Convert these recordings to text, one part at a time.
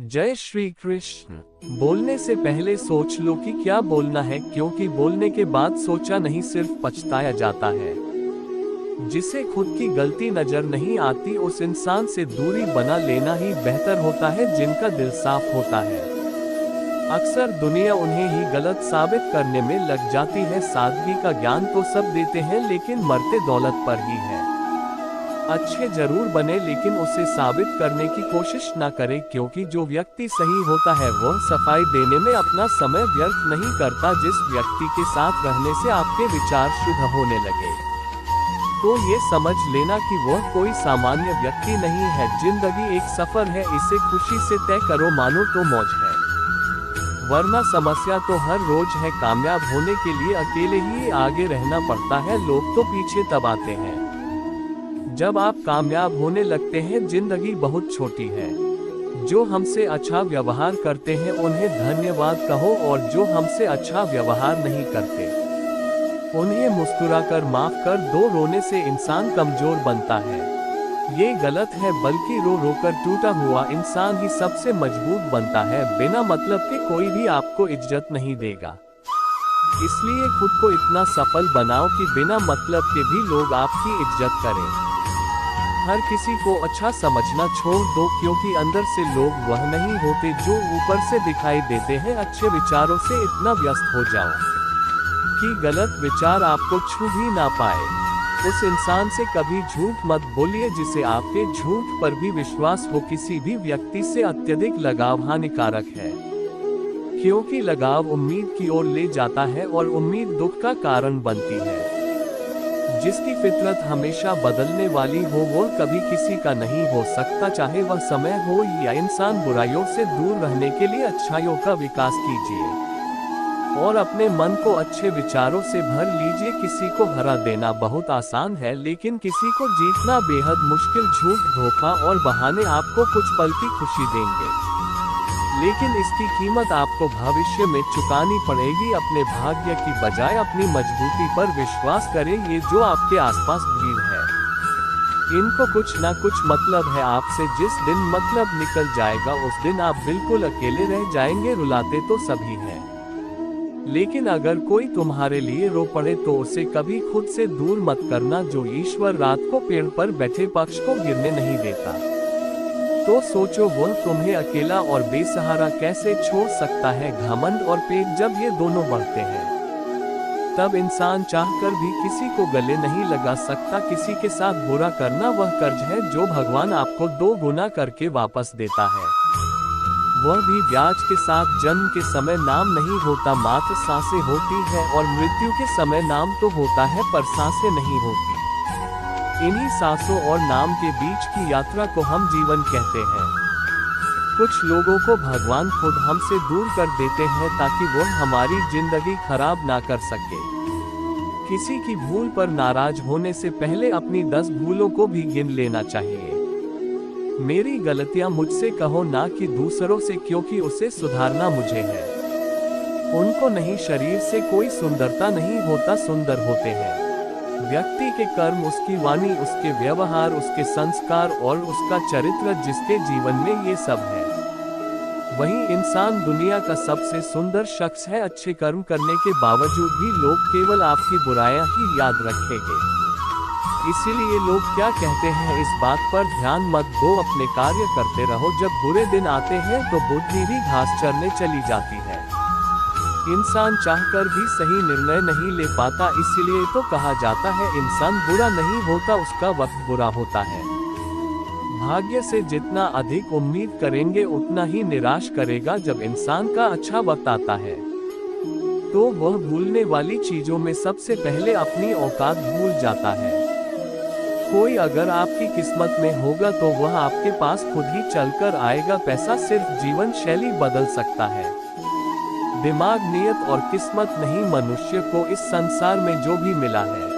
जय श्री कृष्ण। बोलने से पहले सोच लो कि क्या बोलना है, क्योंकि बोलने के बाद सोचा नहीं सिर्फ पछताया जाता है। जिसे खुद की गलती नजर नहीं आती उस इंसान से दूरी बना लेना ही बेहतर होता है जिनका दिल साफ होता है। अक्सर दुनिया उन्हें ही गलत साबित करने में लग जाती है। सादगी का ज्ञान तो सब देते हैं लेकिन मरते दौलत पर ही है। अच्छे जरूर बने लेकिन उसे साबित करने की कोशिश ना करें, क्योंकि जो व्यक्ति सही होता है वह सफाई देने में अपना समय व्यर्थ नहीं करता। जिस व्यक्ति के साथ रहने से आपके विचार शुद्ध होने लगे तो ये समझ लेना कि वह कोई सामान्य व्यक्ति नहीं है। जिंदगी एक सफर है, इसे खुशी से तय करो, मानो तो मौज है, वरना समस्या तो हर रोज है। कामयाब होने के लिए अकेले ही आगे रहना पड़ता है, लोग तो पीछे तब आते हैं। जब आप कामयाब होने लगते हैं जिंदगी बहुत छोटी है। जो हमसे अच्छा व्यवहार करते हैं उन्हें धन्यवाद कहो, और जो हमसे अच्छा व्यवहार नहीं करते उन्हें मुस्कुराकर माफ कर दो। रोने से इंसान कमजोर बनता है, ये गलत है, बल्कि रो रो कर टूटा हुआ इंसान ही सबसे मजबूत बनता है। बिना मतलब के कोई भी आपको इज्जत नहीं देगा, इसलिए खुद को इतना सफल बनाओ कि बिना मतलब के भी लोग आपकी इज्जत करें। हर किसी को अच्छा समझना छोड़ दो, क्योंकि अंदर से लोग वह नहीं होते जो ऊपर से दिखाई देते हैं। अच्छे विचारों से इतना व्यस्त हो जाओ कि गलत विचार आपको छू भी ना पाए। उस इंसान से कभी झूठ मत बोलिए जिसे आपके झूठ पर भी विश्वास हो। किसी भी व्यक्ति से अत्यधिक लगाव हानिकारक है, क्योंकि लगाव उम्मीद की ओर ले जाता है और उम्मीद दुख का कारण बनती है। जिसकी फितरत हमेशा बदलने वाली हो वो कभी किसी का नहीं हो सकता, चाहे वह समय हो या इंसान। बुराइयों से दूर रहने के लिए अच्छाइयों का विकास कीजिए और अपने मन को अच्छे विचारों से भर लीजिए। किसी को हरा देना बहुत आसान है, लेकिन किसी को जीतना बेहद मुश्किल। झूठ, धोखा और बहाने आपको कुछ पल की खुशी देंगे, लेकिन इसकी कीमत आपको भविष्य में चुकानी पड़ेगी। अपने भाग्य की बजाय अपनी मजबूती पर विश्वास करें। ये जो आपके आसपास भीड़ है, इनको कुछ ना कुछ मतलब है आपसे। जिस दिन मतलब निकल जाएगा उस दिन आप बिल्कुल अकेले रह जाएंगे। रुलाते तो सभी हैं, लेकिन अगर कोई तुम्हारे लिए रो पड़े तो उसे कभी खुद से दूर मत करना। जो ईश्वर रात को पेड़ पर बैठे पक्ष को गिरने नहीं देता, तो सोचो वह तुम्हें अकेला और बेसहारा कैसे छोड़ सकता है। घमंड और पेट जब ये दोनों बढ़ते हैं तब इंसान चाहकर भी किसी को गले नहीं लगा सकता। किसी के साथ बुरा करना वह कर्ज है जो भगवान आपको 2 गुना करके वापस देता है, वह भी ब्याज के साथ। जन्म के समय नाम नहीं होता, मात्र सांसें होती है, और मृत्यु के समय नाम तो होता है पर सांसें नहीं होती। इन्हीं सांसों और नाम के बीच की यात्रा को हम जीवन कहते हैं। कुछ लोगों को भगवान खुद हमसे दूर कर देते हैं ताकि वो हमारी जिंदगी खराब ना कर सके। किसी की भूल पर नाराज होने से पहले अपनी 10 भूलों को भी गिन लेना चाहिए। मेरी गलतियां मुझसे कहो, ना कि दूसरों से, क्योंकि उसे सुधारना मुझे है, उनको नहीं। शरीर से कोई सुंदरता नहीं होता, सुंदर होते हैं व्यक्ति के कर्म, उसकी वाणी, उसके व्यवहार, उसके संस्कार और उसका चरित्र। जिसके जीवन में ये सब है वही इंसान दुनिया का सबसे सुंदर शख्स है। अच्छे कर्म करने के बावजूद भी लोग केवल आपकी बुराइयां ही याद रखेंगे, इसीलिए लोग क्या कहते हैं इस बात पर ध्यान मत दो, अपने कार्य करते रहो। जब बुरे दिन आते हैं तो बुद्धि भी घास चरने चली जाती है। इंसान चाहकर भी सही निर्णय नहीं ले पाता, इसीलिए तो कहा जाता है इंसान बुरा नहीं होता, उसका वक्त बुरा होता है। भाग्य से जितना अधिक उम्मीद करेंगे उतना ही निराश करेगा। जब इंसान का अच्छा वक्त आता है तो वह भूलने वाली चीजों में सबसे पहले अपनी औकात भूल जाता है। कोई अगर आपकी किस्मत में होगा तो वह आपके पास खुद ही चलकर आएगा। पैसा सिर्फ जीवन शैली बदल सकता है, दिमाग, नियत और किस्मत नहीं। मनुष्य को इस संसार में जो भी मिला है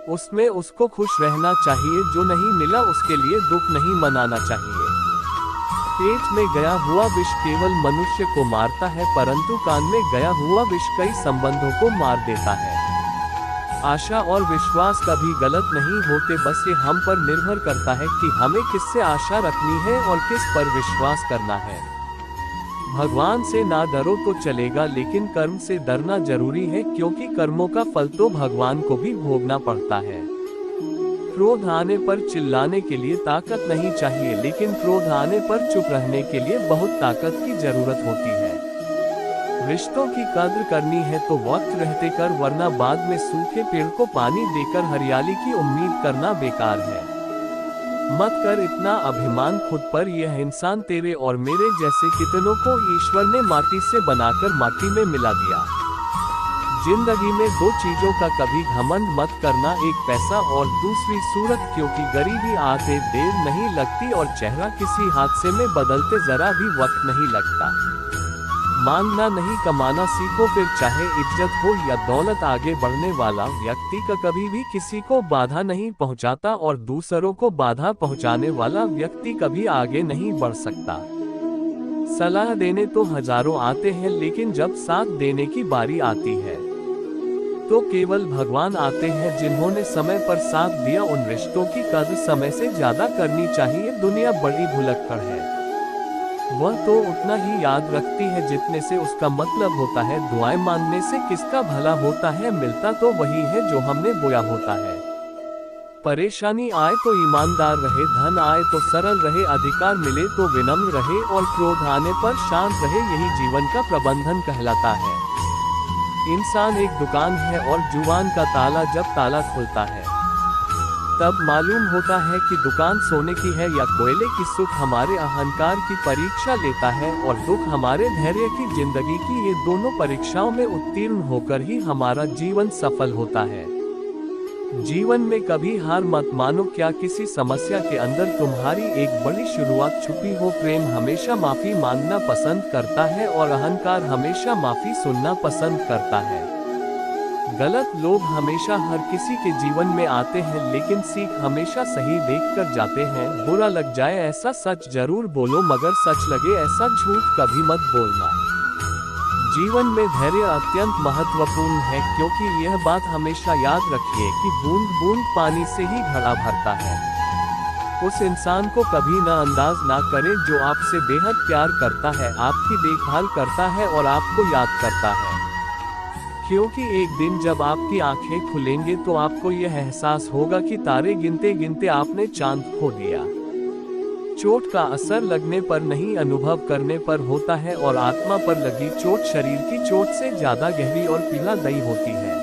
उसमें उसको खुश रहना चाहिए, जो नहीं मिला उसके लिए दुख नहीं मनाना चाहिए। पेट में गया हुआ विष केवल मनुष्य को मारता है, परंतु कान में गया हुआ विष कई संबंधों को मार देता है। आशा और विश्वास कभी गलत नहीं होते, बस ये हम पर निर्भर करता है कि हमें किससे आशा रखनी है और किस पर विश्वास करना है। भगवान से ना डरो तो चलेगा, लेकिन कर्म से डरना जरूरी है, क्योंकि कर्मों का फल तो भगवान को भी भोगना पड़ता है। क्रोध आने पर चिल्लाने के लिए ताकत नहीं चाहिए, लेकिन क्रोध आने पर चुप रहने के लिए बहुत ताकत की जरूरत होती है। रिश्तों की कद्र करनी है तो वक्त रहते कर, वरना बाद में सूखे पेड़ को पानी देकर हरियाली की उम्मीद करना बेकार है। मत कर इतना अभिमान खुद पर, यह इंसान तेरे और मेरे जैसे कितनों को ईश्वर ने माटी से बनाकर माटी में मिला दिया। जिंदगी में दो चीजों का कभी घमंड मत करना, एक पैसा और दूसरी सूरत, क्योंकि गरीबी आते देर नहीं लगती और चेहरा किसी हादसे में बदलते जरा भी वक्त नहीं लगता। मांगना नहीं कमाना सीखो, फिर चाहे इज्जत हो या दौलत। आगे बढ़ने वाला व्यक्ति का कभी भी किसी को बाधा नहीं पहुंचाता और दूसरों को बाधा पहुंचाने वाला व्यक्ति कभी आगे नहीं बढ़ सकता। सलाह देने तो हजारों आते हैं, लेकिन जब साथ देने की बारी आती है तो केवल भगवान आते हैं जिन्होंने समय पर साथ दिया। उन रिश्तों की कद्र समय से ज्यादा करनी चाहिए। दुनिया बड़ी भुलक्कड़ है, वह तो उतना ही याद रखती है जितने से उसका मतलब होता है। दुआएं मांगने से किसका भला होता है, मिलता तो वही है जो हमने बोया होता है। परेशानी आए तो ईमानदार रहे, धन आए तो सरल रहे, अधिकार मिले तो विनम्र रहे और क्रोध आने पर शांत रहे, यही जीवन का प्रबंधन कहलाता है। इंसान एक दुकान है और जुबान का ताला जब ताला खुलता है तब मालूम होता है कि दुकान सोने की है या कोयले की। सुख हमारे अहंकार की परीक्षा लेता है और दुख हमारे धैर्य की। जिंदगी की ये दोनों परीक्षाओं में उत्तीर्ण होकर ही हमारा जीवन सफल होता है। जीवन में कभी हार मत मानो, क्या किसी समस्या के अंदर तुम्हारी एक बड़ी शुरुआत छुपी हो। प्रेम हमेशा माफी मांगना पसंद करता है और अहंकार हमेशा माफी सुनना पसंद करता है। गलत लोग हमेशा हर किसी के जीवन में आते हैं, लेकिन सीख हमेशा सही देखकर जाते हैं। बुरा लग जाए ऐसा सच जरूर बोलो, मगर सच लगे ऐसा झूठ कभी मत बोलना। जीवन में धैर्य अत्यंत महत्वपूर्ण है, क्योंकि यह बात हमेशा याद रखिए कि बूंद बूंद पानी से ही घड़ा भरता है। उस इंसान को कभी न अंदाज ना करें जो आपसे बेहद प्यार करता है, आपकी देखभाल करता है और आपको याद करता है। क्योंकि एक दिन जब आपकी आंखें खुलेंगे तो आपको यह एहसास होगा कि तारे गिनते गिनते आपने चांद खो दिया। चोट का असर लगने पर नहीं, अनुभव करने पर होता है, और आत्मा पर लगी चोट शरीर की चोट से ज्यादा गहरी और पीड़ादायी होती है।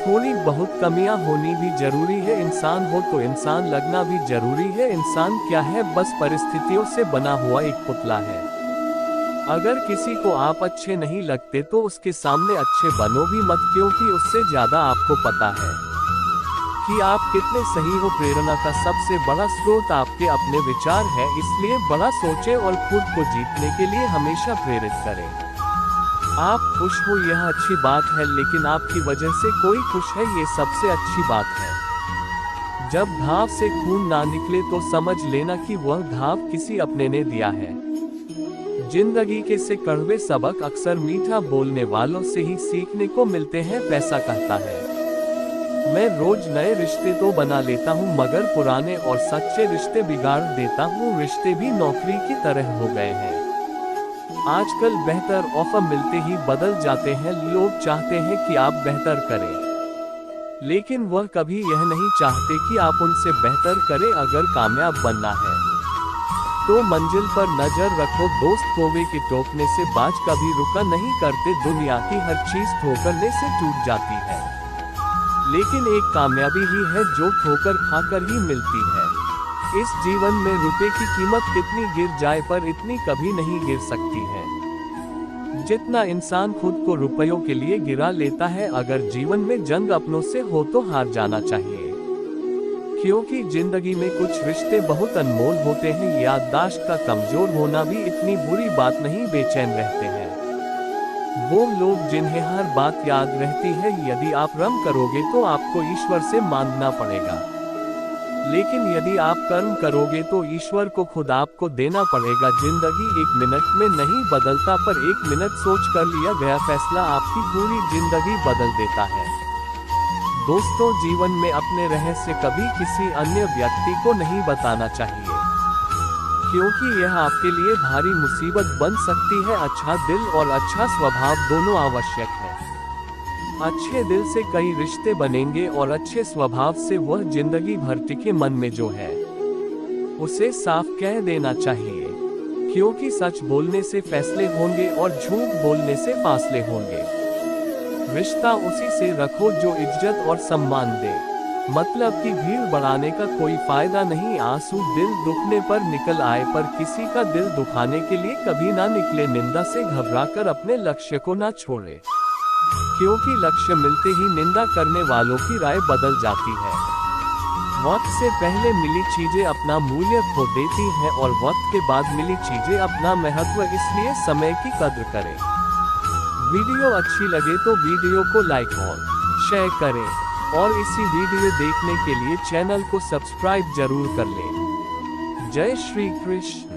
थोड़ी बहुत कमियां होनी भी जरूरी है, इंसान हो तो इंसान लगना भी जरूरी है। इंसान क्या है, बस परिस्थितियों से बना हुआ एक पुतला है। अगर किसी को आप अच्छे नहीं लगते तो उसके सामने अच्छे बनो भी मत, क्योंकि उससे ज्यादा आपको पता है कि आप कितने सही हो। प्रेरणा का सबसे बड़ा स्रोत आपके अपने विचार है, इसलिए बड़ा सोचें और खुद को जीतने के लिए हमेशा प्रेरित करें। आप खुश हो यह अच्छी बात है, लेकिन आपकी वजह से कोई खुश है ये सबसे अच्छी बात है। जब घाव से खून ना निकले तो समझ लेना कि वह घाव किसी अपने ने दिया है। जिंदगी के से कड़वे सबक अक्सर मीठा बोलने वालों से ही सीखने को मिलते हैं। पैसा कहता है मैं रोज नए रिश्ते तो बना लेता हूँ, मगर पुराने और सच्चे रिश्ते बिगाड़ देता हूँ। रिश्ते भी नौकरी की तरह हो गए हैं। आजकल बेहतर ऑफर मिलते ही बदल जाते हैं। लोग चाहते हैं कि आप बेहतर करें, लेकिन वह कभी यह नहीं चाहते कि आप उनसे बेहतर करें। अगर कामयाब बनना है तो मंजिल पर नजर रखो। दोस्त कौवे के टोकने से बाज कभी रुका नहीं करते। दुनिया की हर चीज ठोकरने से टूट जाती है, लेकिन एक कामयाबी ही है जो ठोकर खाकर ही मिलती है। इस जीवन में रुपए की कीमत कितनी गिर जाए पर इतनी कभी नहीं गिर सकती है जितना इंसान खुद को रुपयों के लिए गिरा लेता है। अगर जीवन में जंग अपनों से हो तो हार जाना चाहिए, क्योंकि जिंदगी में कुछ रिश्ते बहुत अनमोल होते हैं। याददाश्त का कमजोर होना भी इतनी बुरी बात नहीं, बेचैन रहते हैं वो लोग जिन्हें हर बात याद रहती है। यदि आप रम करोगे तो आपको ईश्वर से मांगना पड़ेगा, लेकिन यदि आप कर्म करोगे तो ईश्वर को खुद आपको देना पड़ेगा। जिंदगी एक मिनट में नहीं बदलता, पर एक मिनट सोच कर लिया गया फैसला आपकी पूरी जिंदगी बदल देता है। दोस्तों, जीवन में अपने रहस्य कभी किसी अन्य व्यक्ति को नहीं बताना चाहिए, क्योंकि यह आपके लिए भारी मुसीबत बन सकती है। अच्छा दिल और अच्छा स्वभाव दोनों आवश्यक है। अच्छे दिल से कई रिश्ते बनेंगे और अच्छे स्वभाव से वह जिंदगी भर टिके। मन में जो है उसे साफ कह देना चाहिए, क्योंकि सच बोलने से फैसले होंगे और झूठ बोलने से फासले होंगे। रिश्ता उसी से रखो जो इज्जत और सम्मान दे, मतलब कि भीड़ बढ़ाने का कोई फायदा नहीं। आंसू दिल दुखने पर निकल आए, पर किसी का दिल दुखाने के लिए कभी ना निकले। निंदा से घबराकर अपने लक्ष्य को ना छोड़े, क्योंकि लक्ष्य मिलते ही निंदा करने वालों की राय बदल जाती है। वक्त से पहले मिली चीजें अपना मूल्य खो देती हैं और वक्त के बाद मिली चीजें अपना महत्व, इसलिए समय की कद्र करें। वीडियो अच्छी लगे तो वीडियो को लाइक और शेयर करें, और इसी वीडियो देखने के लिए चैनल को सब्सक्राइब जरूर कर लें। जय श्री कृष्ण।